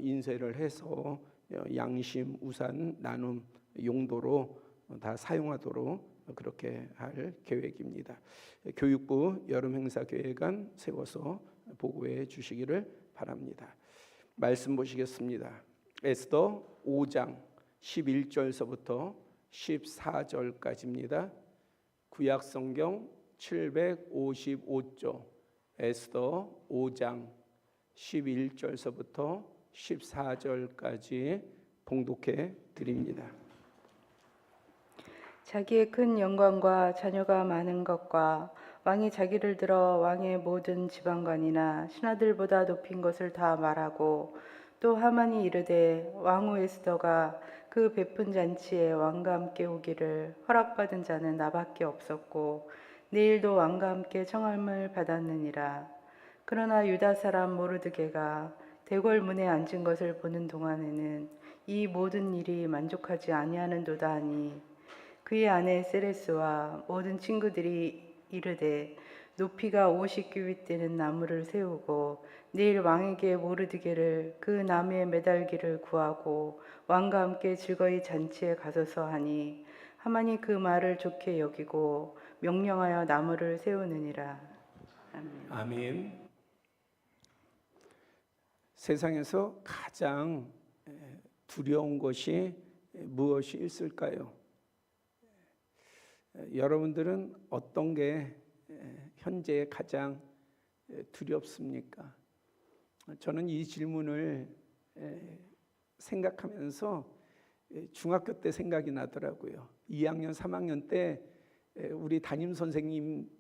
인쇄를 해서 양심, 우산, 나눔 용도로 다 사용하도록 그렇게 할 계획입니다. 교육부 여름행사계획안 세워서 보고해 주시기를 바랍니다. 말씀 보시겠습니다. 에스더 5장 11절서부터 14절까지입니다. 구약성경 755조 에스더 5장 11절서부터 14절까지 봉독해 드립니다. 자기의 큰 영광과 자녀가 많은 것과 왕이 자기를 들어 왕의 모든 지방관이나 신하들보다 높인 것을 다 말하고, 또 하만이 이르되 왕후 에스더가 그 베푼 잔치에 왕과 함께 오기를 허락받은 자는 나밖에 없었고 내일도 왕과 함께 청함을 받았느니라. 그러나 유다 사람 모르드게가 대궐 문에 앉은 것을 보는 동안에는 이 모든 일이 만족하지 아니하는도다 하니, 그의 아내 세레스와 모든 친구들이 이르되 높이가 50규빗 되는 나무를 세우고 내일 왕에게 모르드게를 그 나무에 매달기를 구하고 왕과 함께 즐거이 잔치에 가소서 하니, 하만이 그 말을 좋게 여기고 명령하여 나무를 세우느니라. 아멘. 아멘. 세상에서 가장 두려운 것이 무엇이 있을까요? 여러분들은 어떤 게 현재 가장 두렵습니까? 저는 이 질문을 생각하면서 중학교 때 생각이 나더라고요. 2학년, 3학년 때 우리 담임 선생님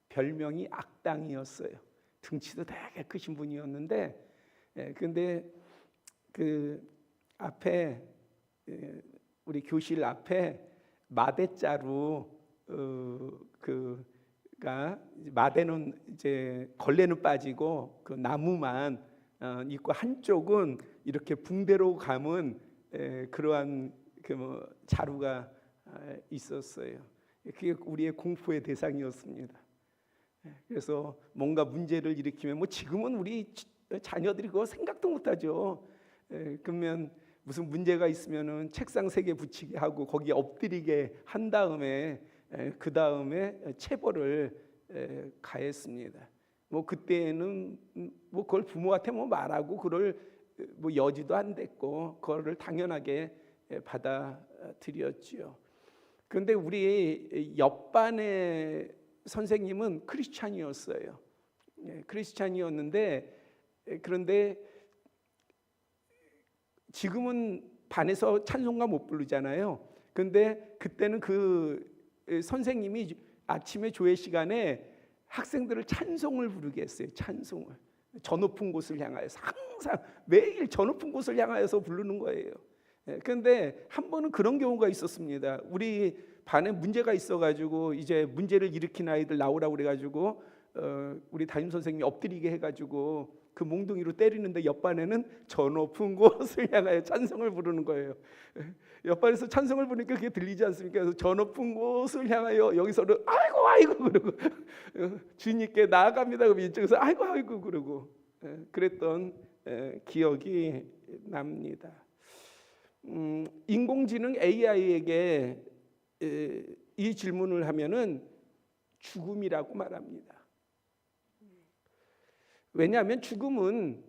별명이 악당이었어요. 등치도 되게 크신 분이었는데, 근데 그 앞에 우리 교실 앞에 마대자루 그가 마대는 이제 걸레는 빠지고 그 나무만 있고 한쪽은 이렇게 붕대로 감은 그러한 그 뭐 자루가 있었어요. 그게 우리의 공포의 대상이었습니다. 그래서 뭔가 문제를 일으키면 뭐 지금은 우리 자녀들이 그거 생각도 못하죠. 그러면 무슨 문제가 있으면은 책상 3개 붙이게 하고 거기에 엎드리게 한 다음에 그 다음에 체벌을 가했습니다. 뭐 그때는 뭐 그걸 부모한테 뭐 말하고 그걸 뭐 여지도 안 됐고 그거를 당연하게 받아들였지요. 그런데 우리 옆반의 선생님은 크리스찬이었어요. 크리스찬이었는데 그런데 지금은 반에서 찬송가 못 부르잖아요. 그런데 그때는 그 선생님이 아침에 조회 시간에 학생들을 찬송을 부르게 했어요. 찬송을. 저 높은 곳을 향하여서 항상 매일 저 높은 곳을 향하여서 부르는 거예요. 그런데 한 번은 그런 경우가 있었습니다. 우리 반에 문제가 있어가지고 이제 문제를 일으킨 아이들 나오라고 그래가지고 우리 담임 선생님이 엎드리게 해가지고 그 몽둥이로 때리는데 옆반에는 저 높은 곳을 향하여 찬송을 부르는 거예요. 옆반에서 찬송을 부르니까 그게 들리지 않습니까? 그래서 저 높은 곳을 향하여 여기서는 아이고 아이고 그러고 주님께 나아갑니다. 그럼 이쪽에서 아이고 아이고 그러고 그랬던 기억이 납니다. 인공지능 AI에게 이 질문을 하면은 죽음이라고 말합니다. 왜냐하면 죽음은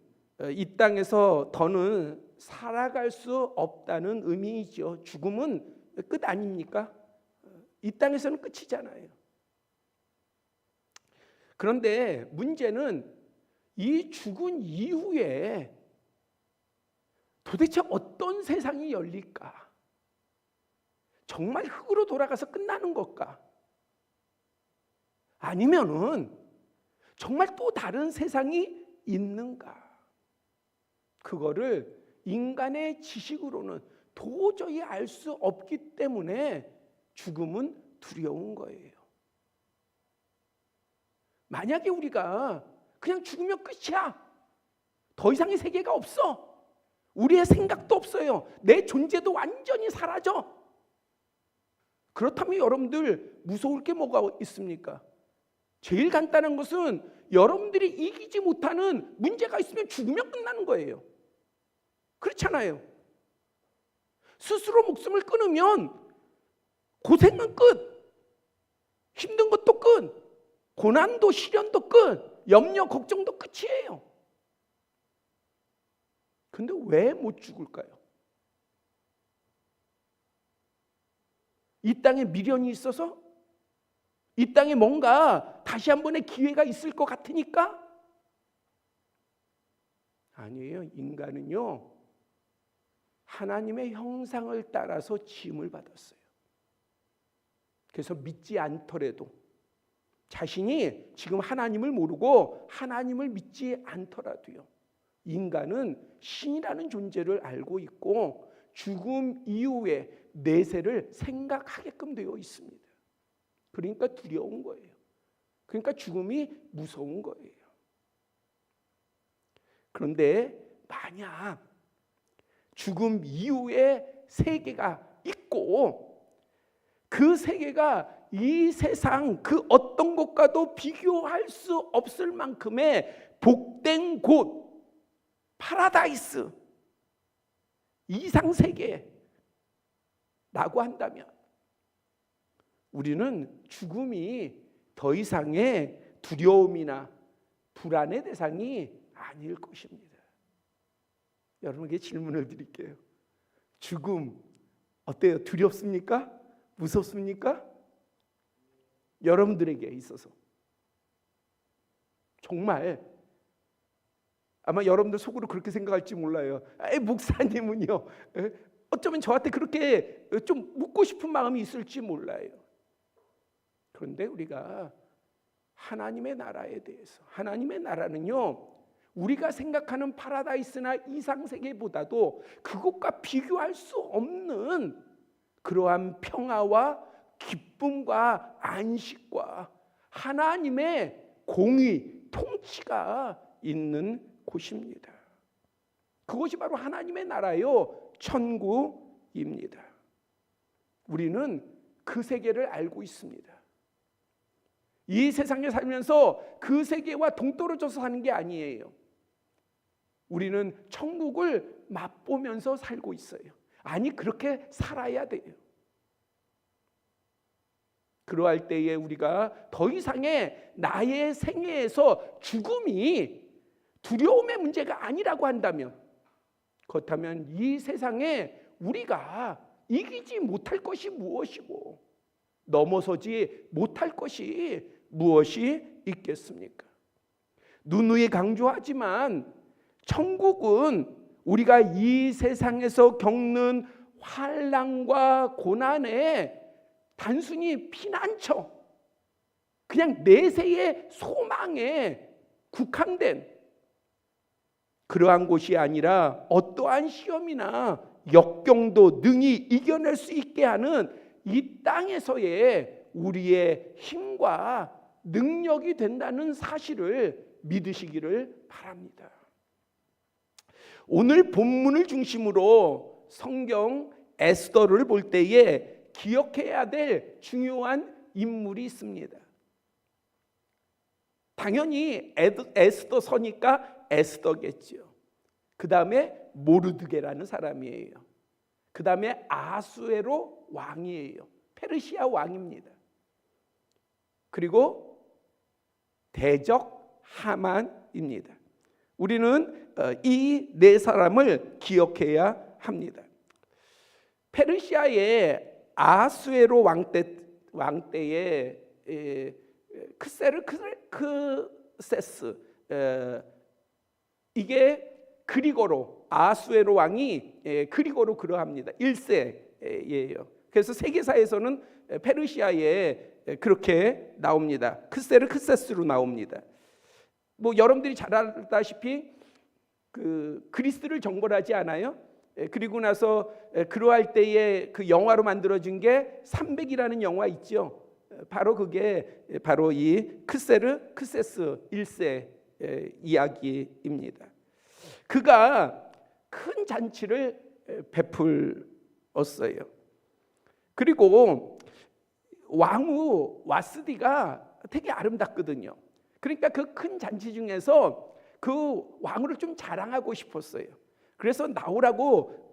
이 땅에서 더는 살아갈 수 없다는 의미이죠. 죽음은 끝 아닙니까? 이 땅에서는 끝이잖아요. 그런데 문제는 이 죽은 이후에 도대체 어떤 세상이 열릴까? 정말 흙으로 돌아가서 끝나는 것까? 아니면은 정말 또 다른 세상이 있는가? 그거를 인간의 지식으로는 도저히 알 수 없기 때문에 죽음은 두려운 거예요. 만약에 우리가 그냥 죽으면 끝이야. 더 이상의 세계가 없어. 우리의 생각도 없어요. 내 존재도 완전히 사라져. 그렇다면 여러분들 무서울 게 뭐가 있습니까? 제일 간단한 것은 여러분들이 이기지 못하는 문제가 있으면 죽으면 끝나는 거예요. 그렇잖아요. 스스로 목숨을 끊으면 고생은 끝, 힘든 것도 끝, 고난도 시련도 끝, 염려 걱정도 끝이에요. 근데 왜 못 죽을까요? 이 땅에 미련이 있어서? 이 땅에 뭔가 다시 한 번의 기회가 있을 것 같으니까? 아니에요. 인간은요, 하나님의 형상을 따라서 지음을 받았어요. 그래서 믿지 않더라도, 자신이 지금 하나님을 모르고 하나님을 믿지 않더라도요, 인간은 신이라는 존재를 알고 있고 죽음 이후에 내세를 생각하게끔 되어 있습니다. 그러니까 두려운 거예요. 그러니까 죽음이 무서운 거예요. 그런데 만약 죽음 이후에 세계가 있고 그 세계가 이 세상 그 어떤 것과도 비교할 수 없을 만큼의 복된 곳, 파라다이스, 이상세계라고 한다면 우리는 죽음이 더 이상의 두려움이나 불안의 대상이 아닐 것입니다. 여러분에게 질문을 드릴게요. 죽음 어때요? 두렵습니까? 무섭습니까? 여러분들에게 있어서 정말 아마 여러분들 속으로 그렇게 생각할지 몰라요. 목사님은요, 어쩌면 저한테 그렇게 좀 묻고 싶은 마음이 있을지 몰라요. 그런데 우리가 하나님의 나라에 대해서, 하나님의 나라는요, 우리가 생각하는 파라다이스나 이상세계보다도 그것과 비교할 수 없는 그러한 평화와 기쁨과 안식과 하나님의 공의, 통치가 있는 곳입니다. 그것이 바로 하나님의 나라요, 천국입니다. 우리는 그 세계를 알고 있습니다. 이 세상에 살면서 그 세계와 동떨어져서 사는 게 아니에요. 우리는 천국을 맛보면서 살고 있어요. 아니, 그렇게 살아야 돼요. 그러할 때에 우리가 더 이상의 나의 생애에서 죽음이 두려움의 문제가 아니라고 한다면, 그렇다면 이 세상에 우리가 이기지 못할 것이 무엇이고 넘어서지 못할 것이 무엇이 있겠습니까? 누누이 강조하지만 천국은 우리가 이 세상에서 겪는 환난과 고난에 단순히 피난처, 그냥 내세의 소망에 국한된 그러한 곳이 아니라 어떠한 시험이나 역경도 능히 이겨낼 수 있게 하는 이 땅에서의 우리의 힘과 능력이 된다는 사실을 믿으시기를 바랍니다. 오늘 본문을 중심으로 성경 에스더를 볼 때에 기억해야 될 중요한 인물이 있습니다. 당연히 에스더서니까 에스더겠죠. 그 다음에 모르드게라는 사람이에요. 그 다음에 아수에로 왕이에요. 페르시아 왕입니다. 그리고 대적 하만입니다. 우리는 이 네 사람을 기억해야 합니다. 페르시아의 아수에로 왕 때에 크세르크세스, 이게 그리고로, 아수에로 왕이 그리고로 그러합니다. 1세예요. 그래서 세계사에서는 페르시아에 그렇게 나옵니다. 크세르크세스로 나옵니다. 뭐 여러분들이 잘 알다시피 그리스를 정벌하지 않아요? 그리고 나서 그러할 때에 그 영화로 만들어진 게 300이라는 영화 있죠. 바로 그게 바로 이 크세르크세스 1세 이야기입니다. 그가 큰 잔치를 베풀었어요. 그리고 왕후 와스디가 되게 아름답거든요. 그러니까 그 큰 잔치 중에서 그 왕후를 좀 자랑하고 싶었어요. 그래서 나오라고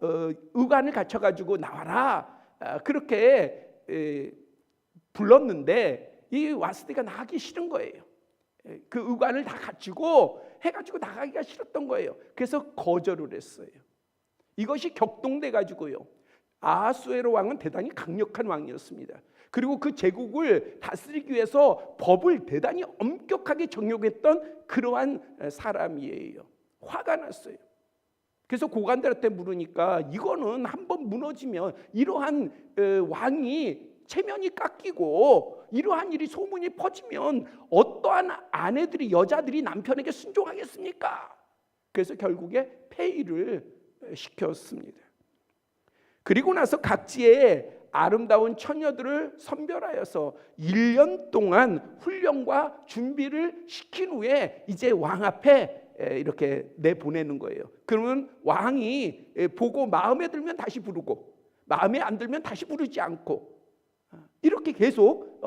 의관을 갖춰가지고 나와라 그렇게 불렀는데 이 와스디가 나가기 싫은 거예요. 그 의관을 다 갖추고 해가지고 나가기가 싫었던 거예요. 그래서 거절을 했어요. 이것이 격동돼 가지고요. 아하수에로 왕은 대단히 강력한 왕이었습니다. 그리고 그 제국을 다스리기 위해서 법을 대단히 엄격하게 적용했던 그러한 사람이에요. 화가 났어요. 그래서 고관들한테 물으니까 이거는 한번 무너지면 이러한 왕이 체면이 깎이고 이러한 일이 소문이 퍼지면 어떠한 아내들이 여자들이 남편에게 순종하겠습니까? 그래서 결국에 폐위를 시켰습니다. 그리고 나서 각지의 아름다운 처녀들을 선별하여서 1년 동안 훈련과 준비를 시킨 후에 이제 왕 앞에 이렇게 내보내는 거예요. 그러면 왕이 보고 마음에 들면 다시 부르고 마음에 안 들면 다시 부르지 않고 이렇게 계속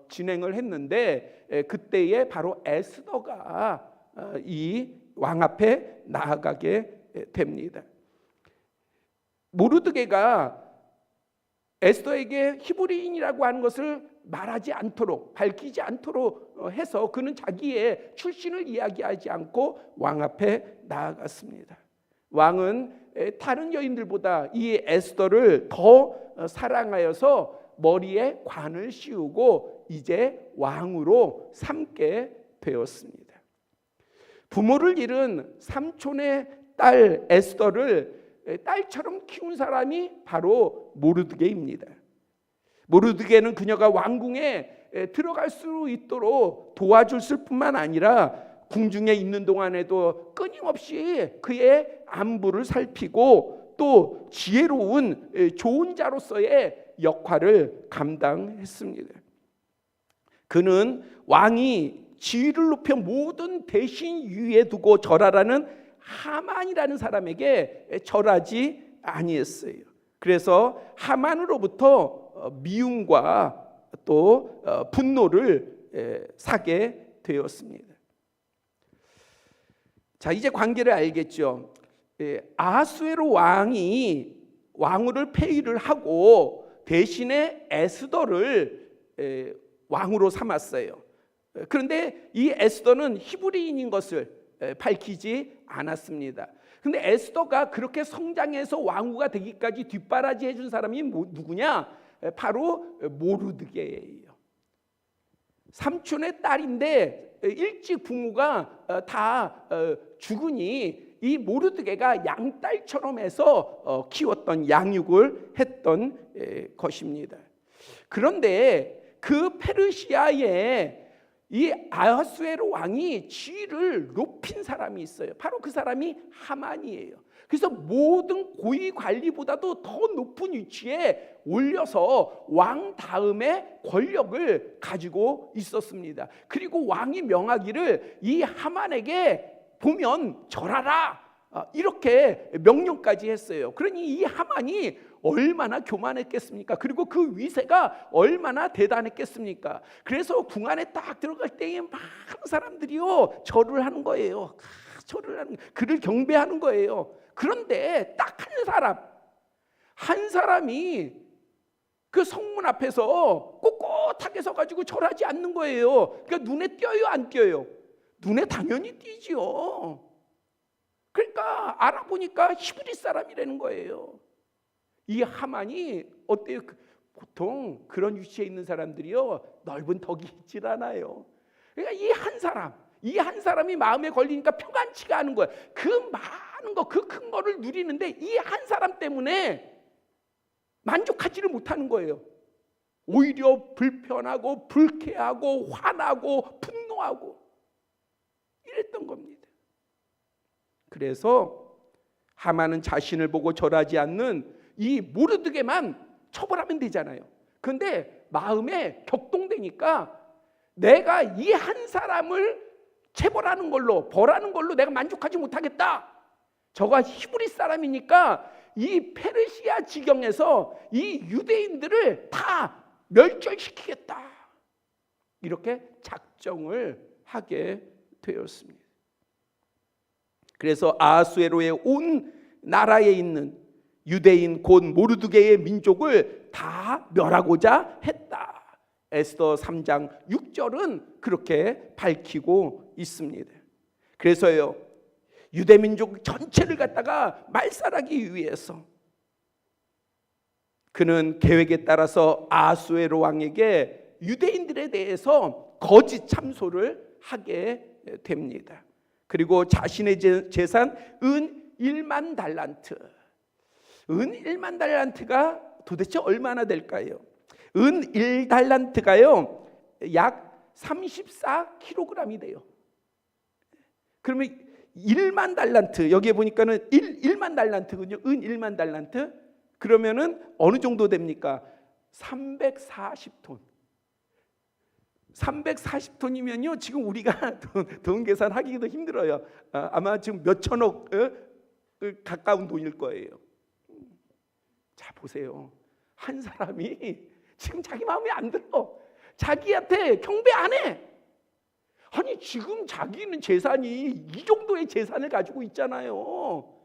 진행을 했는데 그때에 바로 에스더가 이 왕 앞에 나아가게 됩니다. 모르드게가 에스더에게 히브리인이라고 하는 것을 말하지 않도록 밝히지 않도록 해서 그는 자기의 출신을 이야기하지 않고 왕 앞에 나아갔습니다. 왕은 다른 여인들보다 이 에스더를 더 사랑하여서 머리에 관을 씌우고 이제 왕으로 삼게 되었습니다. 부모를 잃은 삼촌의 딸 에스더를 딸처럼 키운 사람이 바로 모르드게입니다. 모르드게는 그녀가 왕궁에 들어갈 수 있도록 도와줄 뿐만 아니라 궁중에 있는 동안에도 끊임없이 그의 안부를 살피고 또 지혜로운 좋은 자로서의 역할을 감당했습니다. 그는 왕이 지위를 높여 모든 대신 위에 두고 절하라는 하만이라는 사람에게 절하지 아니했어요. 그래서 하만으로부터 미움과 또 분노를 사게 되었습니다. 자, 이제 관계를 알겠죠. 아하수에로 왕이 왕후를 폐위를 하고 대신에 에스더를 왕으로 삼았어요. 그런데 이 에스더는 히브리인인 것을 밝히지 않았습니다. 근데 에스더가 그렇게 성장해서 왕후가 되기까지 뒷바라지 해준 사람이 누구냐? 바로 모르드게예요. 삼촌의 딸인데 일찍 부모가 다 죽으니 이 모르드게가 양딸처럼 해서 키웠던 양육을 했던 것입니다. 그런데 그 페르시아에 이 아하수에로 왕이 지위를 높인 사람이 있어요. 바로 그 사람이 하만이에요. 그래서 모든 고위 관리보다도 더 높은 위치에 올려서 왕 다음에 권력을 가지고 있었습니다. 그리고 왕이 명하기를 이 하만에게 보면 절하라 이렇게 명령까지 했어요. 그러니 이 하만이 얼마나 교만했겠습니까? 그리고 그 위세가 얼마나 대단했겠습니까? 그래서 궁 안에 딱 들어갈 때에 많은 사람들이요 절을 하는 거예요. 절을 하는, 그를 경배하는 거예요. 그런데 딱 한 사람이 그 성문 앞에서 꼿꼿하게 서가지고 절하지 않는 거예요. 그러니까 눈에 띄어요, 안 띄어요? 눈에 당연히 띄지요. 그러니까 알아보니까 히브리 사람이라는 거예요. 이 하만이 어때요? 보통 그런 위치에 있는 사람들이요 넓은 덕이 있질 않아요. 그러니까 이 한 사람이 마음에 걸리니까 평안치가 않은 거예요. 그 많은 거, 그 큰 거를 누리는데 이 한 사람 때문에 만족하지를 못하는 거예요. 오히려 불편하고 불쾌하고 화나고 분노하고 이랬던 겁니다. 그래서 하만은 자신을 보고 절하지 않는 이 모르드게만 처벌하면 되잖아요. 그런데 마음에 격동되니까 내가 이 한 사람을 체벌하는 걸로 벌하는 걸로 내가 만족하지 못하겠다. 저가 히브리 사람이니까 이 페르시아 지경에서 이 유대인들을 다 멸절시키겠다. 이렇게 작정을 하게 되었습니다. 그래서 아하수에로에 온 나라에 있는 유대인 곧 모르드게의 민족을 다 멸하고자 했다. 에스더 3장 6절은 그렇게 밝히고 있습니다. 그래서요, 유대 민족 전체를 갖다가 말살하기 위해서 그는 계획에 따라서 아수에로 왕에게 유대인들에 대해서 거짓 참소를 하게 됩니다. 그리고 자신의 재산 은 1만 달란트, 은 1만 달란트가 도대체 얼마나 될까요? 은 1달란트가요 약 34kg이 돼요. 그러면 1만 달란트, 여기에 보니까는 1만 달란트군요. 은 1만 달란트 그러면은 어느 정도 됩니까? 340톤. 340톤이면요 지금 우리가 돈 계산하기도 힘들어요. 아마 지금 몇 천억 가까운 돈일 거예요. 자 보세요, 한 사람이 지금 자기 마음에 안 들어. 자기한테 경배 안 해. 아니 지금 자기는 재산이 이 정도의 재산을 가지고 있잖아요.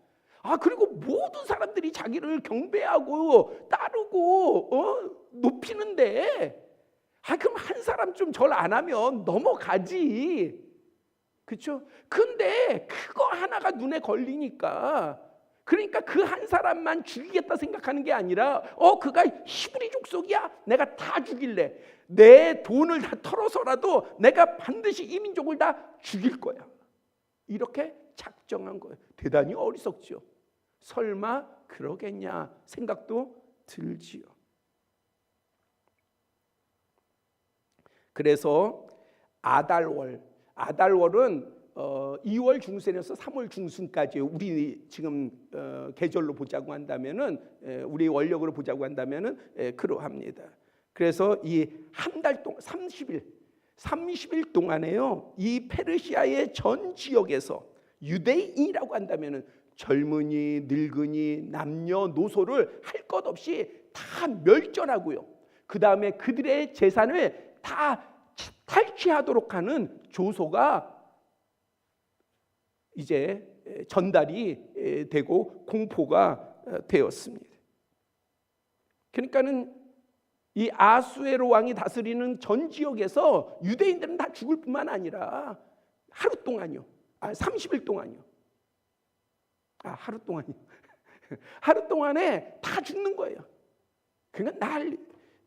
그리고 모든 사람들이 자기를 경배하고 따르고 높이는데 그럼 한 사람 좀 절 안 하면 넘어가지. 그렇죠? 근데 그거 하나가 눈에 걸리니까, 그러니까 그 한 사람만 죽이겠다 생각하는 게 아니라 그가 히브리 족속이야, 내가 다 죽일래. 내 돈을 다 털어서라도 내가 반드시 이 민족을 다 죽일 거야. 이렇게 작정한 거예요. 대단히 어리석죠. 설마 그러겠냐 생각도 들지요. 그래서 아달월은 2월 중순에서 3월 중순까지 우리 지금 계절로 보자고 한다면은, 우리 원력으로 보자고 한다면은 그러합니다. 그래서 이 한 달 동안 30일 동안에요, 이 페르시아의 전 지역에서 유대인이라고 한다면은 젊은이, 늙은이, 남녀노소를 할 것 없이 다 멸절하고요. 그 다음에 그들의 재산을 다 탈취하도록 하는 조소가 이제 전달이 되고 공포가 되었습니다. 그러니까는 이 아수에로 왕이 다스리는 전 지역에서 유대인들은 다 죽을 뿐만 아니라 하루 동안요. 30일 동안요. 하루 동안요. 하루 동안에 다 죽는 거예요. 그러니까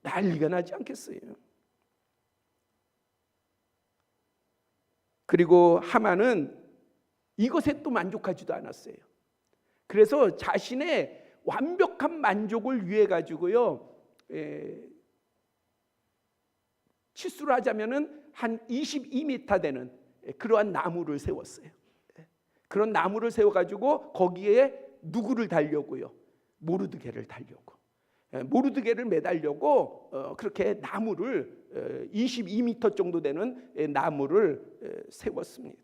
난리가 나지 않겠어요. 그리고 하만은 이것에 또 만족하지도 않았어요. 그래서 자신의 완벽한 만족을 위해 가지고요, 치수를 하자면은 한 22m 되는 그러한 나무를 세웠어요. 그런 나무를 세워 가지고 거기에 누구를 달려고요? 모르드게를 달려고. 모르드게를 매달려고 그렇게 나무를 22m 정도 되는 나무를 세웠습니다.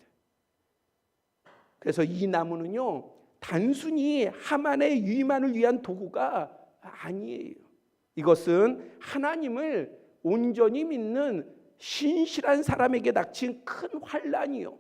그래서 이 나무는요 단순히 하만의 위만을 위한 도구가 아니에요. 이것은 하나님을 온전히 믿는 신실한 사람에게 닥친 큰 환난이요,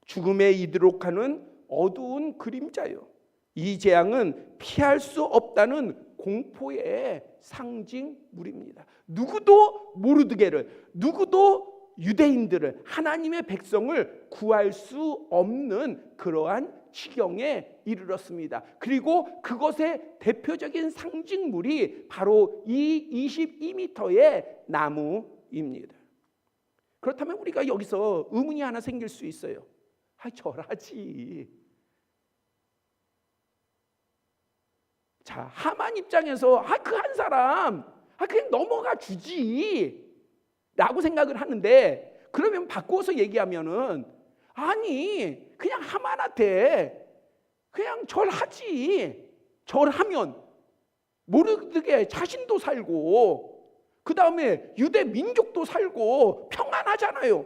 죽음에 이르도록 하는 어두운 그림자요, 이 재앙은 피할 수 없다는 공포의 상징물입니다. 누구도 모르드게를, 누구도 유대인들을, 하나님의 백성을 구할 수 없는 그러한 지경에 이르렀습니다. 그리고 그것의 대표적인 상징물이 바로 이 22m의 나무입니다. 그렇다면 우리가 여기서 의문이 하나 생길 수 있어요. 절하지. 자, 하만 입장에서 그 한 사람 그냥 넘어가 주지 라고 생각을 하는데, 그러면 바꾸어서 얘기하면은 아니 그냥 하만한테 그냥 절하지. 절하면 모르드게 자신도 살고 그 다음에 유대 민족도 살고 평안하잖아요.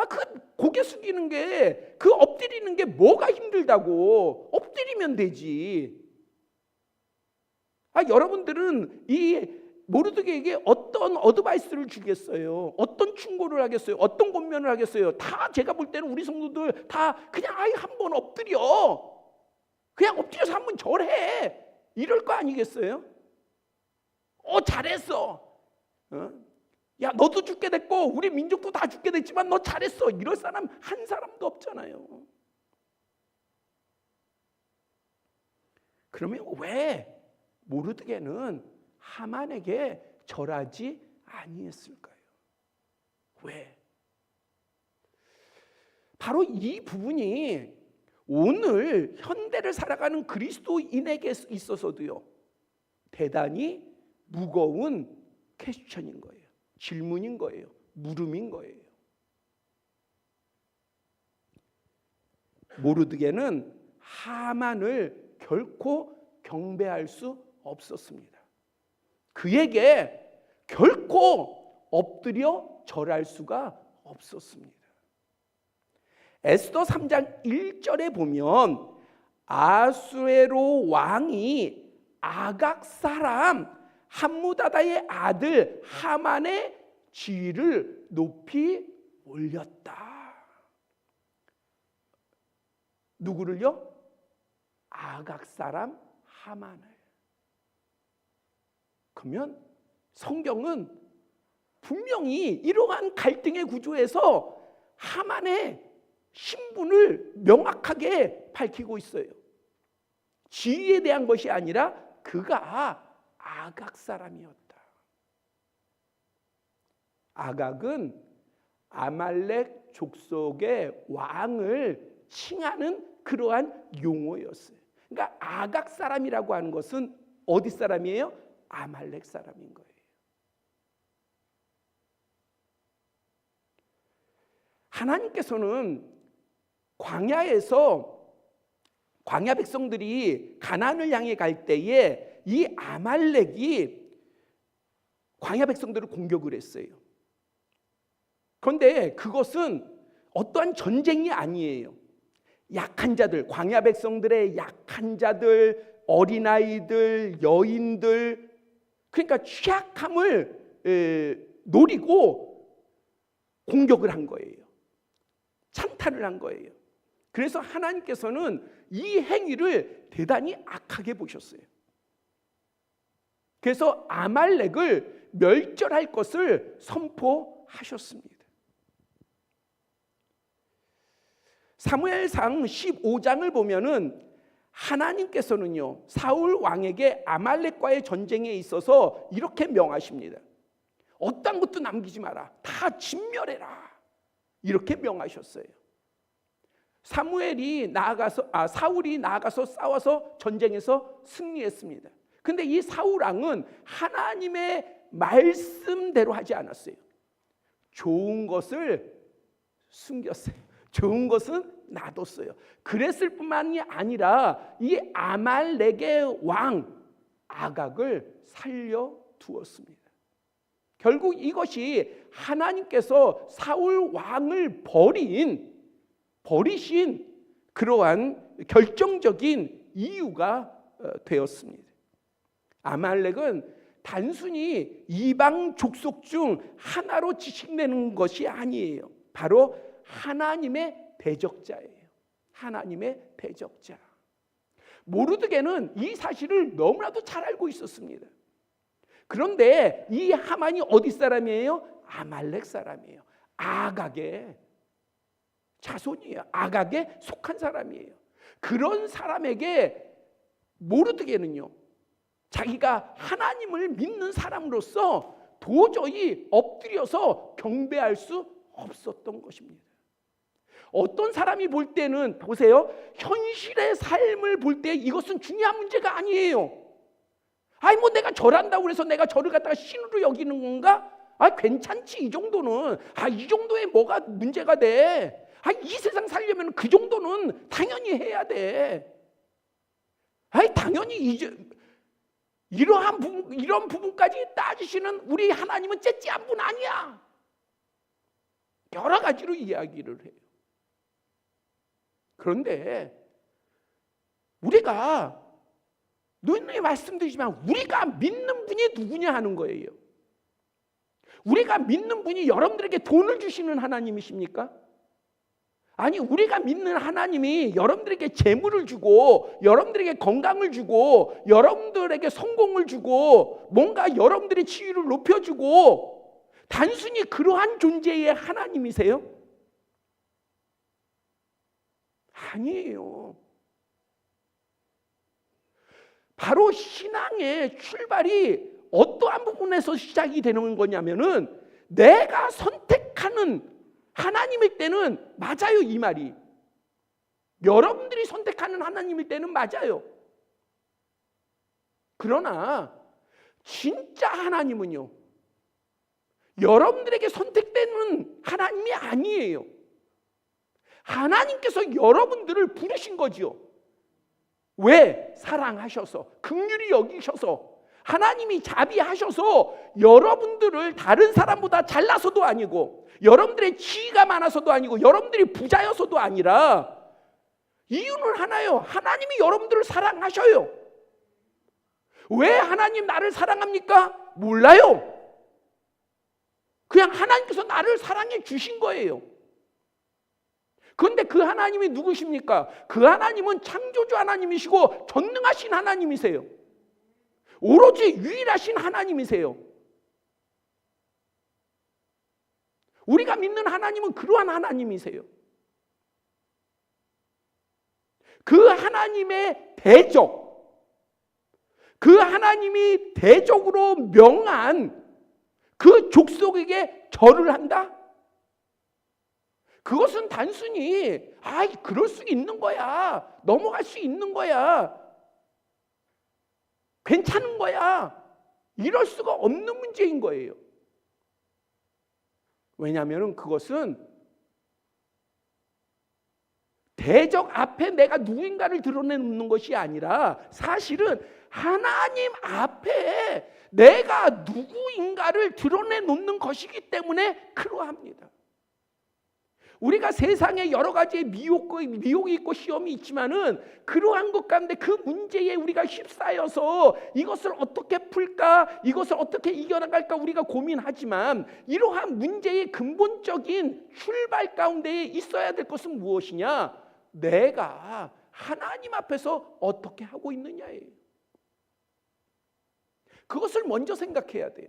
그 고개 숙이는 게, 그 엎드리는 게 뭐가 힘들다고. 엎드리면 되지. 여러분들은 이 모르드게에게 어떤 어드바이스를 주겠어요? 어떤 충고를 하겠어요? 어떤 권면을 하겠어요? 다 제가 볼 때는 우리 성도들 다 그냥 한번 엎드려. 그냥 엎드려서 한번 절해. 이럴 거 아니겠어요? 잘했어. 야, 너도 죽게 됐고 우리 민족도 다 죽게 됐지만 너 잘했어. 이럴 사람 한 사람도 없잖아요. 그러면 왜 모르드게는 하만에게 절하지 아니했을까요? 왜? 바로 이 부분이 오늘 현대를 살아가는 그리스도인에게 있어서도요, 대단히 무거운 퀘스천인 거예요. 질문인 거예요. 물음인 거예요. 모르드게는 하만을 결코 경배할 수 없었습니다. 그에게 결코 엎드려 절할 수가 없었습니다. 에스더 3장 1절에 보면 아수에로 왕이 아각 사람 함무다다의 아들 하만의 지위를 높이 올렸다. 누구를요? 아각 사람 하만을. 그러면 성경은 분명히 이러한 갈등의 구조에서 하만의 신분을 명확하게 밝히고 있어요. 지위에 대한 것이 아니라 그가 아각 사람이었다. 아각은 아말렉 족속의 왕을 칭하는 그러한 용어였어요. 그러니까 아각 사람이라고 하는 것은 어디 사람이에요? 아말렉 사람인 거예요. 하나님께서는 광야에서 광야 백성들이 가나안을 향해 갈 때에 이 아말렉이 광야 백성들을 공격을 했어요. 그런데 그것은 어떠한 전쟁이 아니에요. 약한 자들, 광야 백성들의 약한 자들, 어린아이들, 여인들, 그러니까 취약함을 노리고 공격을 한 거예요. 찬탈을 한 거예요. 그래서 하나님께서는 이 행위를 대단히 악하게 보셨어요. 그래서 아말렉을 멸절할 것을 선포하셨습니다. 사무엘상 15장을 보면은 하나님께서는요, 사울 왕에게 아말렉과의 전쟁에 있어서 이렇게 명하십니다. 어떤 것도 남기지 마라. 다 진멸해라. 이렇게 명하셨어요. 사울이 나아가서 싸워서 전쟁에서 승리했습니다. 근데 이 사울 왕은 하나님의 말씀대로 하지 않았어요. 좋은 것을 숨겼어요. 좋은 것은 놔뒀어요. 그랬을 뿐만이 아니라 이 아말렉의 왕 아각을 살려두었습니다. 결국 이것이 하나님께서 사울 왕을 버리신 그러한 결정적인 이유가 되었습니다. 아말렉은 단순히 이방 족속 중 하나로 지칭되는 것이 아니에요. 바로 하나님의 대적자예요. 하나님의 대적자. 모르드게는 이 사실을 너무나도 잘 알고 있었습니다. 그런데 이 하만이 어디 사람이에요? 아말렉 사람이에요. 아각의 자손이에요. 아각에 속한 사람이에요. 그런 사람에게 모르드게는요, 자기가 하나님을 믿는 사람으로서 도저히 엎드려서 경배할 수 없었던 것입니다. 어떤 사람이 볼 때는 보세요, 현실의 삶을 볼 때 이것은 중요한 문제가 아니에요. 아니 뭐 내가 절한다고 해서 내가 절을 갖다가 신으로 여기는 건가? 괜찮지 이 정도는. 이 정도에 뭐가 문제가 돼? 이 세상 살려면 그 정도는 당연히 해야 돼. 당연히 이런 부분까지 따지시는 우리 하나님은 째째한 분 아니야. 여러 가지로 이야기를 해요. 그런데 우리가 누누이 말씀드리지만 우리가 믿는 분이 누구냐 하는 거예요. 우리가 믿는 분이 여러분들에게 돈을 주시는 하나님이십니까? 아니, 우리가 믿는 하나님이 여러분들에게 재물을 주고 여러분들에게 건강을 주고 여러분들에게 성공을 주고 뭔가 여러분들의 지위를 높여주고 단순히 그러한 존재의 하나님이세요? 아니에요. 바로 신앙의 출발이 어떠한 부분에서 시작이 되는 거냐면은 내가 선택하는 하나님일 때는 맞아요, 이 말이. 여러분들이 선택하는 하나님일 때는 맞아요. 그러나 진짜 하나님은요, 여러분들에게 선택되는 하나님이 아니에요. 하나님께서 여러분들을 부르신 거지요. 왜? 사랑하셔서, 긍휼히 여기셔서, 하나님이 자비하셔서 여러분들을 다른 사람보다 잘나서도 아니고 여러분들의 지위가 많아서도 아니고 여러분들이 부자여서도 아니라 이유는 하나요. 하나님이 여러분들을 사랑하셔요. 왜 하나님 나를 사랑합니까? 몰라요. 그냥 하나님께서 나를 사랑해 주신 거예요. 그런데 그 하나님이 누구십니까? 그 하나님은 창조주 하나님이시고 전능하신 하나님이세요. 오로지 유일하신 하나님이세요. 우리가 믿는 하나님은 그러한 하나님이세요. 그 하나님의 대적, 그 하나님이 대적으로 명한 그 족속에게 절을 한다? 그것은 단순히 그럴 수 있는 거야, 넘어갈 수 있는 거야, 괜찮은 거야, 이럴 수가 없는 문제인 거예요. 왜냐하면 그것은 대적 앞에 내가 누군가를 드러내놓는 것이 아니라 사실은 하나님 앞에 내가 누구인가를 드러내놓는 것이기 때문에 그러합니다. 우리가 세상에 여러 가지의 미혹이 있고 시험이 있지만은 그러한 것 가운데 그 문제에 우리가 휩싸여서 이것을 어떻게 풀까, 이것을 어떻게 이겨나갈까 우리가 고민하지만 이러한 문제의 근본적인 출발 가운데에 있어야 될 것은 무엇이냐? 내가 하나님 앞에서 어떻게 하고 있느냐예요. 그것을 먼저 생각해야 돼요.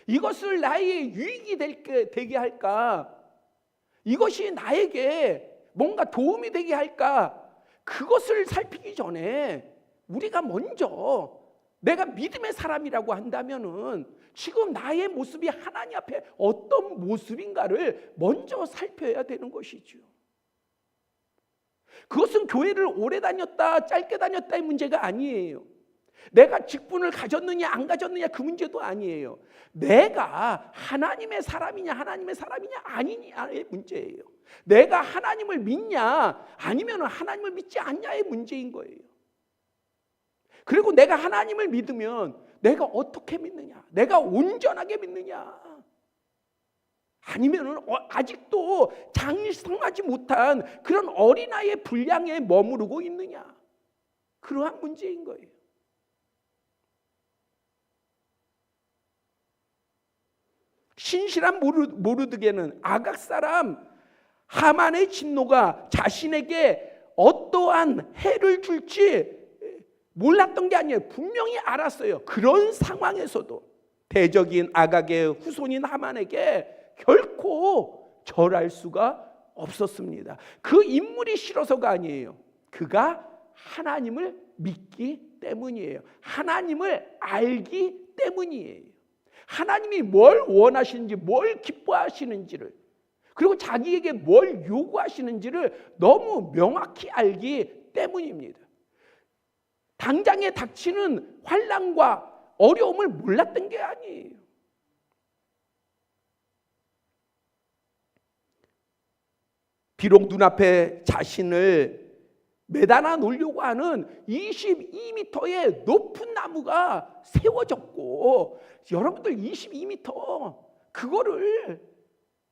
이것을 나의 유익이 되게 할까? 이것이 나에게 뭔가 도움이 되게 할까? 그것을 살피기 전에 우리가 먼저 내가 믿음의 사람이라고 한다면은 지금 나의 모습이 하나님 앞에 어떤 모습인가를 먼저 살펴야 되는 것이죠. 그것은 교회를 오래 다녔다, 짧게 다녔다의 문제가 아니에요. 내가 직분을 가졌느냐 안 가졌느냐 그 문제도 아니에요. 내가 하나님의 사람이냐 아니냐의 문제예요. 내가 하나님을 믿냐 아니면 하나님을 믿지 않냐의 문제인 거예요. 그리고 내가 하나님을 믿으면 내가 어떻게 믿느냐, 내가 온전하게 믿느냐, 아니면 아직도 장성하지 못한 그런 어린아이의 분량에 머무르고 있느냐, 그러한 문제인 거예요. 신실한 모르드게는 아각 사람 하만의 진노가 자신에게 어떠한 해를 줄지 몰랐던 게 아니에요. 분명히 알았어요. 그런 상황에서도 대적인 아각의 후손인 하만에게 결코 절할 수가 없었습니다. 그 인물이 싫어서가 아니에요. 그가 하나님을 믿기 때문이에요. 하나님을 알기 때문이에요. 하나님이 뭘 원하시는지, 뭘 기뻐하시는지를, 그리고 자기에게 뭘 요구하시는지를 너무 명확히 알기 때문입니다. 당장에 닥치는 환난과 어려움을 몰랐던 게 아니에요. 비록 눈앞에 자신을 매달아 놓으려고 하는 22m의 높은 나무가 세워졌고, 여러분들 22m 그거를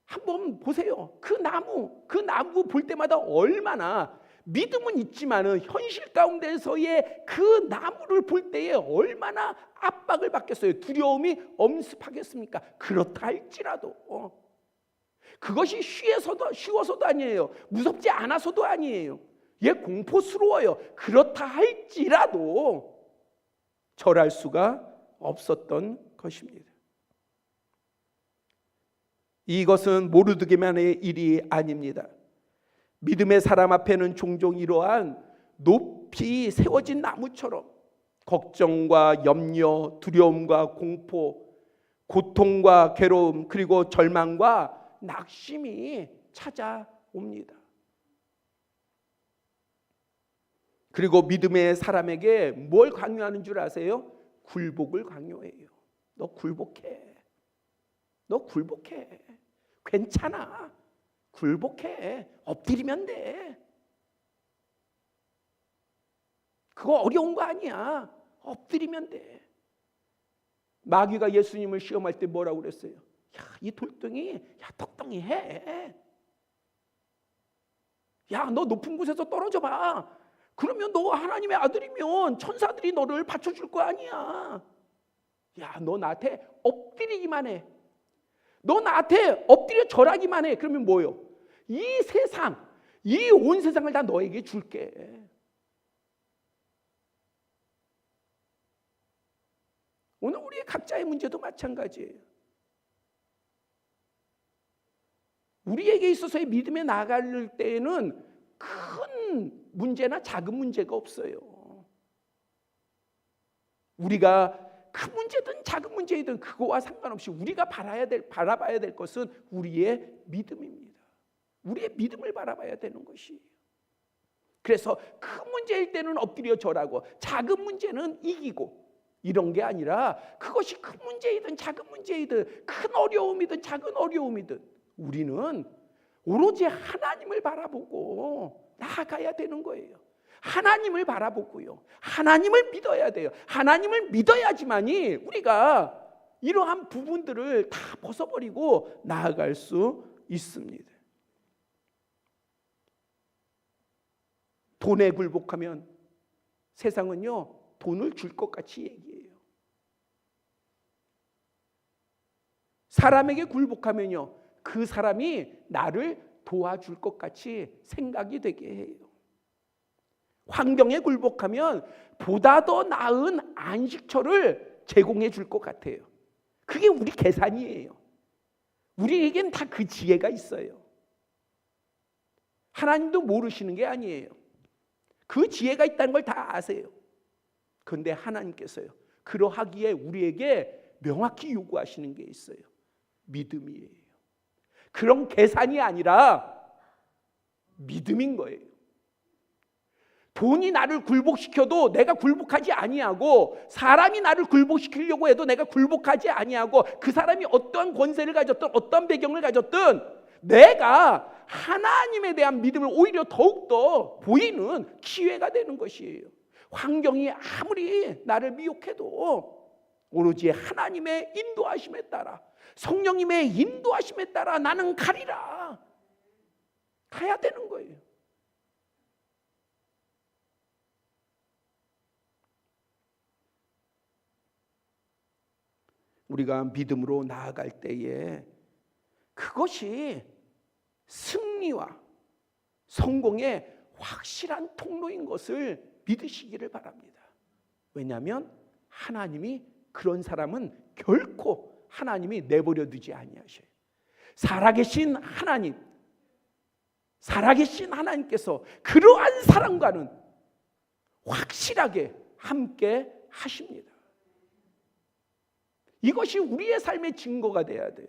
한번 보세요. 그 나무 볼 때마다 얼마나 믿음은 있지만은 현실 가운데서의 그 나무를 볼 때에 얼마나 압박을 받겠어요. 두려움이 엄습하겠습니까? 그렇다 할지라도 그것이 쉬워서도 아니에요. 무섭지 않아서도 아니에요. 공포스러워요. 그렇다 할지라도 절할 수가 없었던 것입니다. 이것은 모르드게만의 일이 아닙니다. 믿음의 사람 앞에는 종종 이러한 높이 세워진 나무처럼 걱정과 염려, 두려움과 공포, 고통과 괴로움, 그리고 절망과 낙심이 찾아옵니다. 그리고 믿음의 사람에게 뭘 강요하는 줄 아세요? 굴복을 강요해요. 너 굴복해. 너 굴복해. 괜찮아. 굴복해. 엎드리면 돼. 그거 어려운 거 아니야. 엎드리면 돼. 마귀가 예수님을 시험할 때 뭐라고 그랬어요? 야, 이 돌덩이, 덕덩이 해. 야, 너 높은 곳에서 떨어져 봐. 그러면 너 하나님의 아들이면 천사들이 너를 받쳐줄 거 아니야. 야, 너 나한테 엎드리기만 해. 너 나한테 엎드려 절하기만 해. 그러면 뭐요? 이 세상, 이 온 세상을 다 너에게 줄게. 오늘 우리의 각자의 문제도 마찬가지예요. 우리에게 있어서의 믿음에 나아갈 때에는 큰 문제나 작은 문제가 없어요. 우리가 큰 문제든 작은 문제이든 그거와 상관없이 우리가 바라봐야 될 것은 우리의 믿음입니다. 우리의 믿음을 바라봐야 되는 것이에요. 그래서 큰 문제일 때는 엎드려 절하고 작은 문제는 이기고 이런 게 아니라 그것이 큰 문제이든 작은 문제이든 큰 어려움이든 작은 어려움이든 우리는 오로지 하나님을 바라보고 나아가야 되는 거예요. 하나님을 바라보고요. 하나님을 믿어야 돼요. 하나님을 믿어야지만이 우리가 이러한 부분들을 다 벗어버리고 나아갈 수 있습니다. 돈에 굴복하면 세상은요, 돈을 줄 것 같이 얘기해요. 사람에게 굴복하면요, 그 사람이 나를 도와줄 것 같이 생각이 되게 해요. 환경에 굴복하면 보다 더 나은 안식처를 제공해 줄 것 같아요. 그게 우리 계산이에요. 우리에겐 다 그 지혜가 있어요. 하나님도 모르시는 게 아니에요. 그 지혜가 있다는 걸 다 아세요. 그런데 하나님께서요, 그러하기에 우리에게 명확히 요구하시는 게 있어요. 믿음이에요. 그런 계산이 아니라 믿음인 거예요. 돈이 나를 굴복시켜도 내가 굴복하지 아니하고, 사람이 나를 굴복시키려고 해도 내가 굴복하지 아니하고, 그 사람이 어떠한 권세를 가졌든 어떤 배경을 가졌든 내가 하나님에 대한 믿음을 오히려 더욱더 보이는 기회가 되는 것이에요. 환경이 아무리 나를 미혹해도 오로지 하나님의 인도하심에 따라, 성령님의 인도하심에 따라 나는 가리라. 가야 되는 거예요. 우리가 믿음으로 나아갈 때에 그것이 승리와 성공의 확실한 통로인 것을 믿으시기를 바랍니다. 왜냐하면 하나님이 그런 사람은 결코 하나님이 내버려 두지 아니하셔요. 살아계신 하나님께서 그러한 사람과는 확실하게 함께 하십니다. 이것이 우리의 삶의 증거가 돼야 돼요.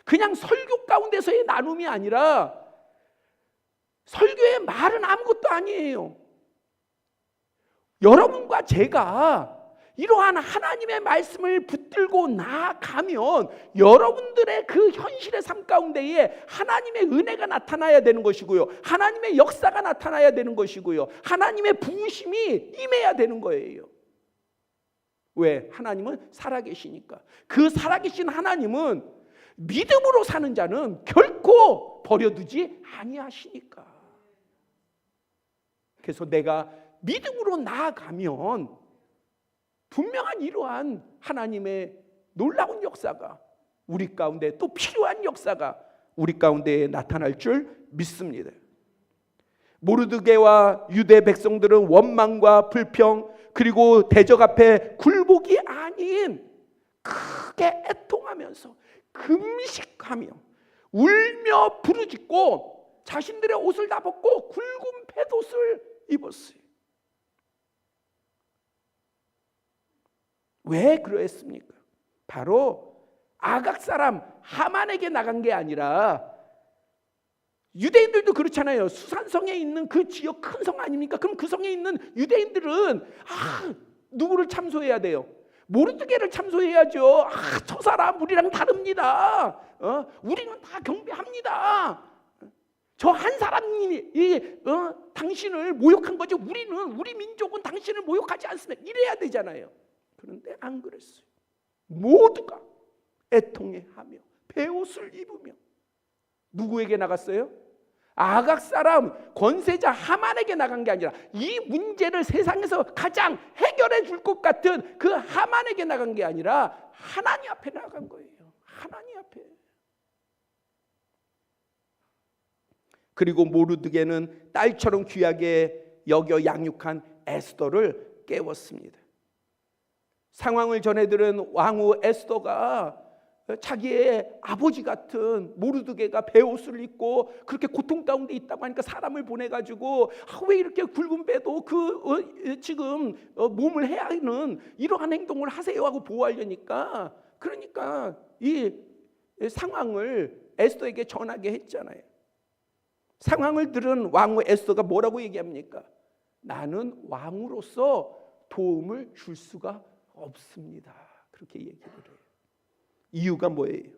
그냥 설교 가운데서의 나눔이 아니라, 설교의 말은 아무것도 아니에요. 여러분과 제가 이러한 하나님의 말씀을 붙들고 나아가면 여러분들의 그 현실의 삶 가운데에 하나님의 은혜가 나타나야 되는 것이고요, 하나님의 역사가 나타나야 되는 것이고요, 하나님의 부으심이 임해야 되는 거예요. 왜? 하나님은 살아계시니까. 그 살아계신 하나님은 믿음으로 사는 자는 결코 버려두지 아니하시니까. 그래서 내가 믿음으로 나아가면 분명한 이러한 하나님의 놀라운 역사가 우리 가운데 또 필요한 역사가 우리 가운데 나타날 줄 믿습니다. 모르드게와 유대 백성들은 원망과 불평 그리고 대적 앞에 굴복이 아닌 크게 애통하면서 금식하며 울며 부르짖고 자신들의 옷을 다 벗고 굵은 팻옷을 입었어요. 왜 그러했습니까? 바로 아각 사람 하만에게 나간 게 아니라, 유대인들도 그렇잖아요. 수산성에 있는 그 지역 큰 성 아닙니까? 그럼 그 성에 있는 유대인들은 누구를 참소해야 돼요? 모르드게를 참소해야죠. 저 사람 우리랑 다릅니다. 우리는 다 경배합니다. 저 한 사람이 당신을 모욕한 거죠. 우리 민족은 당신을 모욕하지 않습니다. 이래야 되잖아요. 그런데 안 그랬어요. 모두가 애통해하며 베옷을 입으며 누구에게 나갔어요? 아각 사람 권세자 하만에게 나간 게 아니라 이 문제를 세상에서 가장 해결해 줄 것 같은 그 하만에게 나간 게 아니라 하나님 앞에 나간 거예요. 하나님 앞에. 그리고 모르드게는 딸처럼 귀하게 여겨 양육한 에스더를 깨웠습니다. 상황을 전해들은 왕후 에스더가 자기의 아버지 같은 모르드게가 베옷을 입고 그렇게 고통 가운데 있다고 하니까 사람을 보내가지고 왜 이렇게 굵은 배도 지금 몸을 해야 하는 이러한 행동을 하세요 하고 보호하려니까, 그러니까 이 상황을 에스더에게 전하게 했잖아요. 상황을 들은 왕후 에스더가 뭐라고 얘기합니까? 나는 왕으로서 도움을 줄 수가 없습니다. 그렇게 얘기를 해요. 이유가 뭐예요?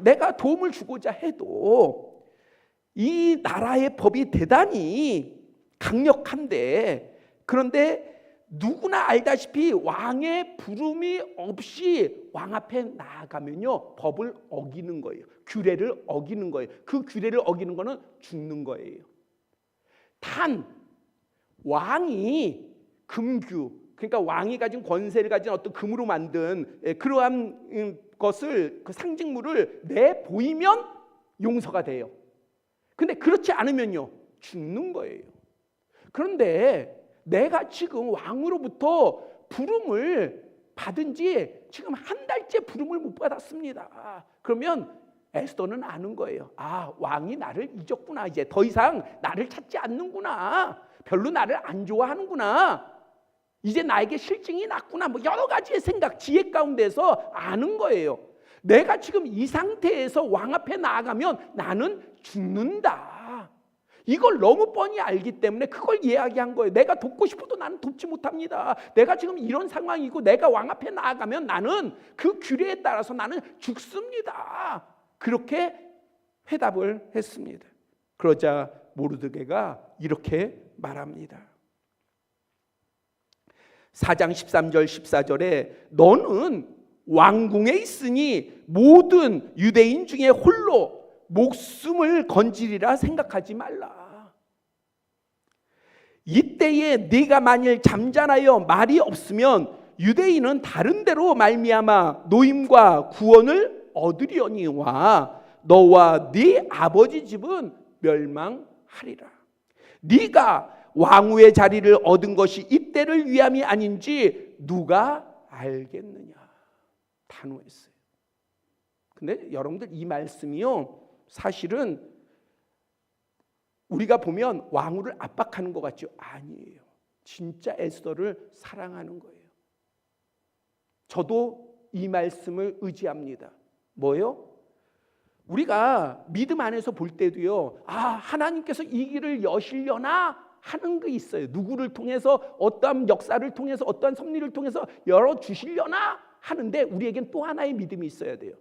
내가 도움을 주고자 해도 이 나라의 법이 대단히 강력한데, 그런데 누구나 알다시피 왕의 부름이 없이 왕 앞에 나아가면요 법을 어기는 거예요. 규례를 어기는 거예요. 그 규례를 어기는 거는 죽는 거예요. 단 왕이 금규, 그러니까 왕이 가진 권세를 가진 어떤 금으로 만든 그러한 것을, 그 상징물을 내보이면 용서가 돼요. 근데 그렇지 않으면요 죽는 거예요. 그런데 내가 지금 왕으로부터 부름을 받은 지 지금 한 달째 부름을 못 받았습니다. 그러면 에스더는 아는 거예요. 왕이 나를 잊었구나. 이제 더 이상 나를 찾지 않는구나. 별로 나를 안 좋아하는구나. 이제 나에게 실증이 났구나. 뭐 여러 가지의 생각, 지혜 가운데서 아는 거예요. 내가 지금 이 상태에서 왕 앞에 나아가면 나는 죽는다. 이걸 너무 뻔히 알기 때문에 그걸 이야기한 거예요. 내가 돕고 싶어도 나는 돕지 못합니다. 내가 지금 이런 상황이고 내가 왕 앞에 나아가면 나는 그 규례에 따라서 나는 죽습니다. 그렇게 회답을 했습니다. 그러자 모르드게가 이렇게 말합니다. 4장 13절 14절에 너는 왕궁에 있으니 모든 유대인 중에 홀로 목숨을 건지리라 생각하지 말라. 이때에 네가 만일 잠잠하여 말이 없으면 유대인은 다른 데로 말미암아 노임과 구원을 얻으려니와 너와 네 아버지 집은 멸망하리라. 네가 왕후의 자리를 얻은 것이 이때를 위함이 아닌지 누가 알겠느냐. 단호했어요. 근데 여러분들 이 말씀이요 사실은 우리가 보면 왕후를 압박하는 것 같죠? 아니에요. 진짜 에스더를 사랑하는 거예요. 저도 이 말씀을 의지합니다. 뭐요? 우리가 믿음 안에서 볼 때도요, 하나님께서 이 길을 여시려나 하는 게 있어요. 누구를 통해서, 어떠한 역사를 통해서, 어떠한 섭리를 통해서 열어주시려나 하는데 우리에겐 또 하나의 믿음이 있어야 돼요.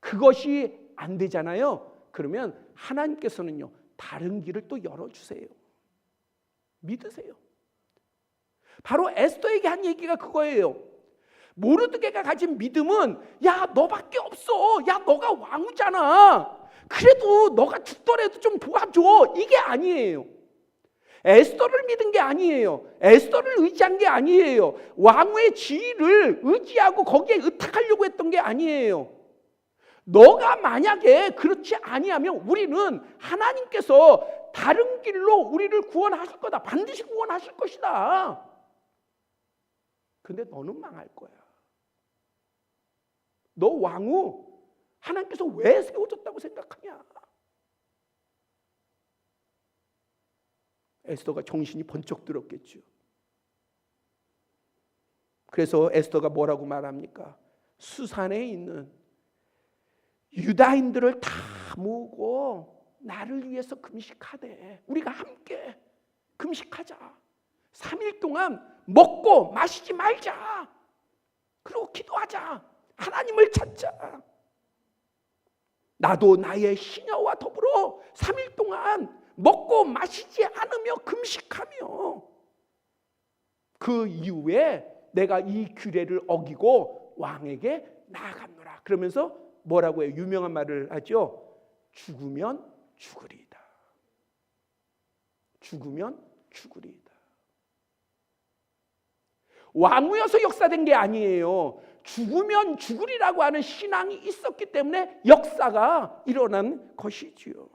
그것이 안 되잖아요. 그러면 하나님께서는요 다른 길을 또 열어주세요. 믿으세요. 바로 에스더에게 한 얘기가 그거예요. 모르드게가 가진 믿음은 야 너밖에 없어. 야 너가 왕후잖아. 그래도 너가 죽더라도 좀 도와줘. 이게 아니에요. 에스더를 믿은 게 아니에요. 에스더를 의지한 게 아니에요. 왕의 지위를 의지하고 거기에 의탁하려고 했던 게 아니에요. 너가 만약에 그렇지 아니하면 우리는 하나님께서 다른 길로 우리를 구원하실 거다. 반드시 구원하실 것이다. 근데 너는 망할 거야. 너 왕후 하나님께서 왜 세워줬다고 생각하냐? 에스더가 정신이 번쩍 들었겠죠. 그래서 에스더가 뭐라고 말합니까? 수산에 있는 유다인들을 다 모으고 나를 위해서 금식하되 우리가 함께 금식하자. 3일 동안 먹고 마시지 말자. 그리고 기도하자. 하나님을 찾자. 나도 나의 시녀와 더불어 3일 동안 먹고 마시지 않으며 금식하며 그 이후에 내가 이 규례를 어기고 왕에게 나아갔노라. 그러면서 뭐라고 해요? 유명한 말을 하죠. 죽으면 죽으리이다. 죽으면 죽으리이다. 왕후여서 역사된 게 아니에요. 죽으면 죽으리라고 하는 신앙이 있었기 때문에 역사가 일어난 것이지요.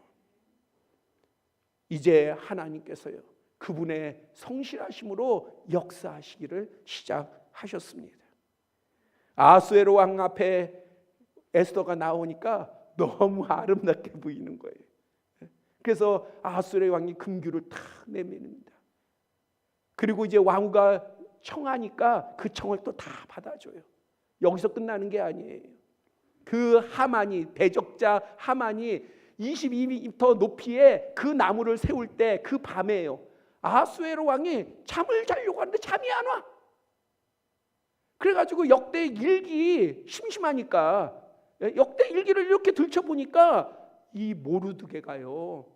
이제 하나님께서요, 그분의 성실하심으로 역사하시기를 시작하셨습니다. 아하수에로 왕 앞에 에스더가 나오니까 너무 아름답게 보이는 거예요. 그래서 아하수에로 왕이 금규를 탁 내밉니다. 그리고 이제 왕후가 청하니까 그 청을 또 다 받아줘요. 여기서 끝나는 게 아니에요. 그 하만이, 대적자 하만이 22m 높이의 그 나무를 세울 때 그 밤에요, 아하수에로 왕이 잠을 자려고 하는데 잠이 안 와. 그래가지고 역대 일기, 심심하니까 역대 일기를 이렇게 들춰보니까 이 모르드게가요,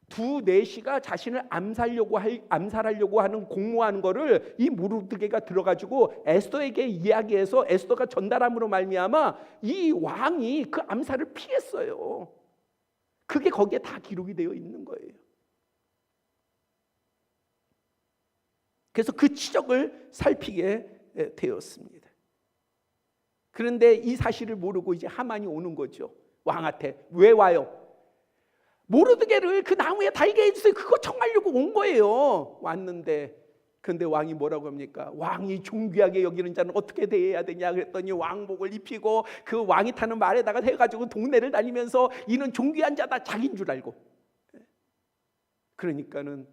두 내시가 자신을 암살하려고 하는 공모하는 거를 이 모르드게가 들어가지고 에스더에게 이야기해서 에스더가 전달함으로 말미암아 이 왕이 그 암살을 피했어요. 그게 거기에 다 기록이 되어 있는 거예요. 그래서 그 치적을 살피게 되었습니다. 그런데 이 사실을 모르고 이제 하만이 오는 거죠. 왕한테. 왜 와요? 모르드게를 그 나무에 달게 해주세요. 그거 청하려고 온 거예요. 왔는데 근데 왕이 뭐라고 합니까? 왕이 존귀하게 여기는 자는 어떻게 대해야 되냐 그랬더니 왕복을 입히고 그 왕이 타는 말에다가 해가지고 동네를 다니면서 이는 존귀한 자다, 자기인 줄 알고. 그러니까는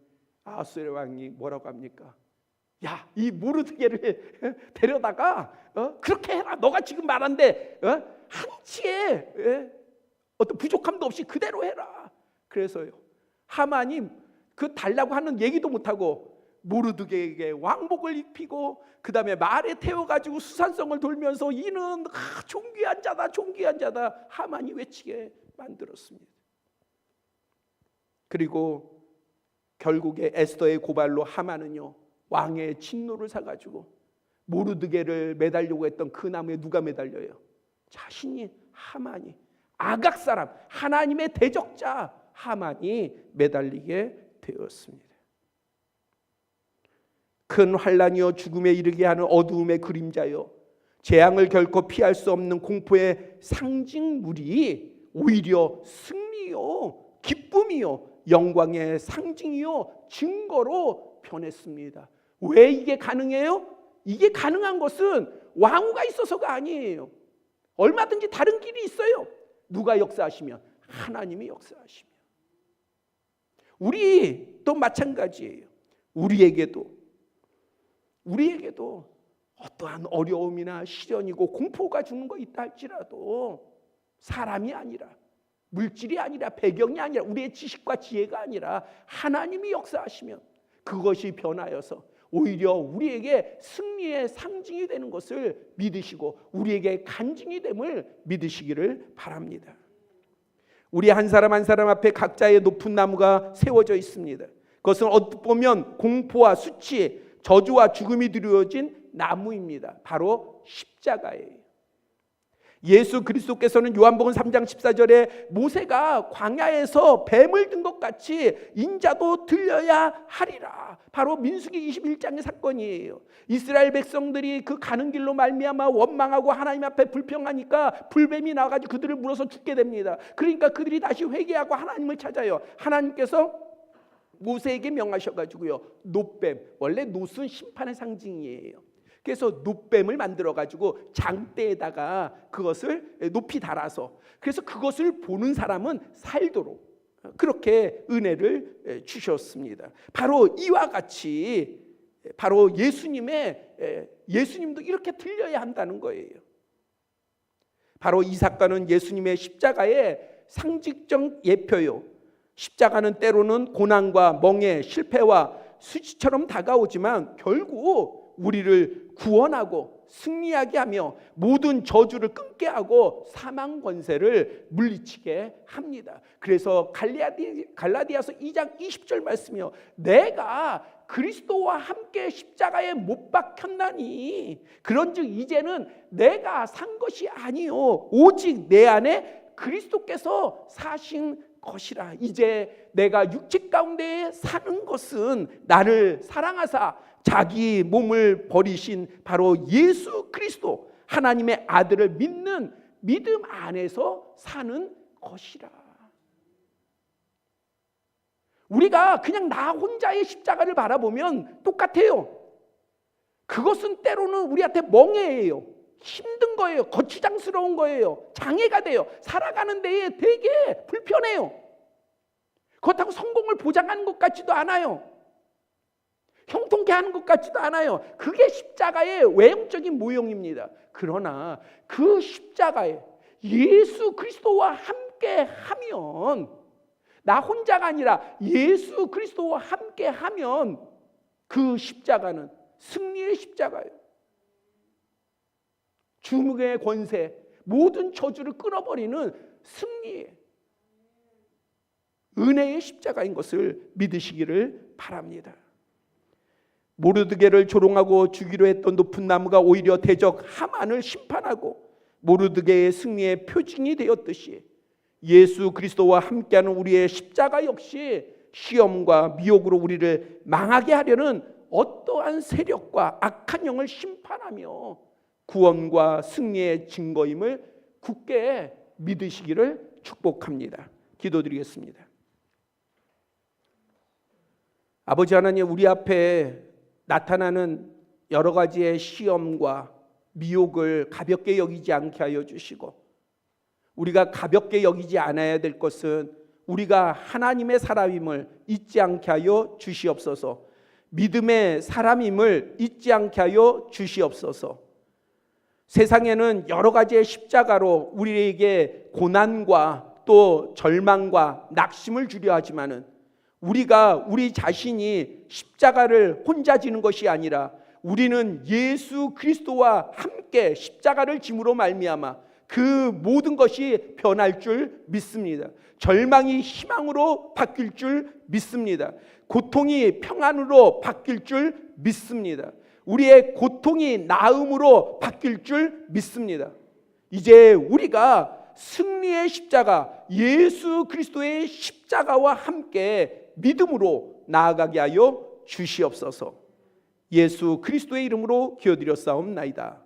아하수에로 왕이 뭐라고 합니까? 야, 이 모르드게를 데려다가 그렇게 해라. 너가 지금 말한데 한치의 어떤 부족함도 없이 그대로 해라. 그래서요, 하만이 그 달라고 하는 얘기도 못하고 모르드게에게 왕복을 입히고 그 다음에 말에 태워가지고 수산성을 돌면서 이는 존귀한 자다, 존귀한 자다 하만이 외치게 만들었습니다. 그리고 결국에 에스더의 고발로 하만은요, 왕의 진노를 사가지고 모르드게를 매달려고 했던 그 나무에 누가 매달려요? 자신이, 하만이, 아각 사람, 하나님의 대적자 하만이 매달리게 되었습니다. 큰 환난이요, 죽음에 이르게 하는 어두움의 그림자요, 재앙을 결코 피할 수 없는 공포의 상징물이 오히려 승리요, 기쁨이요, 영광의 상징이요, 증거로 변했습니다. 왜 이게 가능해요? 이게 가능한 것은 왕후가 있어서가 아니에요. 얼마든지 다른 길이 있어요. 누가 역사하시면? 하나님이 역사하시면. 우리도 마찬가지예요. 우리에게도 어떠한 어려움이나 시련이고 공포가 주는 거 있다 할지라도 사람이 아니라, 물질이 아니라, 배경이 아니라, 우리의 지식과 지혜가 아니라 하나님이 역사하시면 그것이 변하여서 오히려 우리에게 승리의 상징이 되는 것을 믿으시고 우리에게 간증이 됨을 믿으시기를 바랍니다. 우리 한 사람 한 사람 앞에 각자의 높은 나무가 세워져 있습니다. 그것은 어떻게 보면 공포와 수치, 저주와 죽음이 드리워진 나무입니다. 바로 십자가예요. 예수 그리스도께서는 요한복음 3장 14절에 모세가 광야에서 뱀을 든 것 같이 인자도 들려야 하리라. 바로 민수기 21장의 사건이에요. 이스라엘 백성들이 그 가는 길로 말미암아 원망하고 하나님 앞에 불평하니까 불뱀이 나와가지고 그들을 물어서 죽게 됩니다. 그러니까 그들이 다시 회개하고 하나님을 찾아요. 하나님께서 모세에게 명하셔가지고요, 놋뱀, 원래 놋은 심판의 상징이에요. 그래서 놋뱀을 만들어가지고 장대에다가 그것을 높이 달아서, 그래서 그것을 보는 사람은 살도록 그렇게 은혜를 주셨습니다. 바로 이와 같이 바로 예수님도 이렇게 들려야 한다는 거예요. 바로 이 사건은 예수님의 십자가의 상징적 예표요. 십자가는 때로는 고난과 멍해, 실패와 수치처럼 다가오지만 결국 우리를 구원하고 승리하게 하며 모든 저주를 끊게 하고 사망 권세를 물리치게 합니다. 그래서 갈라디아서 2장 20절 말씀이요, 내가 그리스도와 함께 십자가에 못 박혔나니 그런즉 이제는 내가 산 것이 아니요 오직 내 안에 그리스도께서 사신 것이라. 이제 내가 육체 가운데 사는 것은 나를 사랑하사 자기 몸을 버리신 바로 예수 그리스도 하나님의 아들을 믿는 믿음 안에서 사는 것이라. 우리가 그냥 나 혼자의 십자가를 바라보면 똑같아요. 그것은 때로는 우리한테 멍해예요. 힘든 거예요. 거추장스러운 거예요. 장애가 돼요. 살아가는 데에 되게 불편해요. 그렇다고 성공을 보장하는 것 같지도 않아요. 형통케 하는 것 같지도 않아요. 그게 십자가의 외형적인 모형입니다. 그러나 그 십자가에 예수 그리스도와 함께 하면, 나 혼자가 아니라 예수 그리스도와 함께 하면 그 십자가는 승리의 십자가예요. 주먹의 권세, 모든 저주를 끊어버리는 승리의 은혜의 십자가인 것을 믿으시기를 바랍니다. 모르드게를 조롱하고 죽이려 했던 높은 나무가 오히려 대적 하만을 심판하고 모르드게의 승리의 표징이 되었듯이 예수 그리스도와 함께하는 우리의 십자가 역시 시험과 미혹으로 우리를 망하게 하려는 어떠한 세력과 악한 영을 심판하며 구원과 승리의 증거임을 굳게 믿으시기를 축복합니다. 기도드리겠습니다. 아버지 하나님, 우리 앞에 나타나는 여러 가지의 시험과 미혹을 가볍게 여기지 않게 하여 주시고, 우리가 가볍게 여기지 않아야 될 것은 우리가 하나님의 사람임을 잊지 않게 하여 주시옵소서. 믿음의 사람임을 잊지 않게 하여 주시옵소서. 세상에는 여러 가지의 십자가로 우리에게 고난과 또 절망과 낙심을 주려 하지만은 우리가 우리 자신이 십자가를 혼자 지는 것이 아니라 우리는 예수 그리스도와 함께 십자가를 짐으로 말미암아 그 모든 것이 변할 줄 믿습니다. 절망이 희망으로 바뀔 줄 믿습니다. 고통이 평안으로 바뀔 줄 믿습니다. 우리의 고통이 나음으로 바뀔 줄 믿습니다. 이제 우리가 승리의 십자가, 예수 그리스도의 십자가와 함께 믿음으로 나아가게 하여 주시옵소서. 예수 그리스도의 이름으로 기도드렸사옵나이다.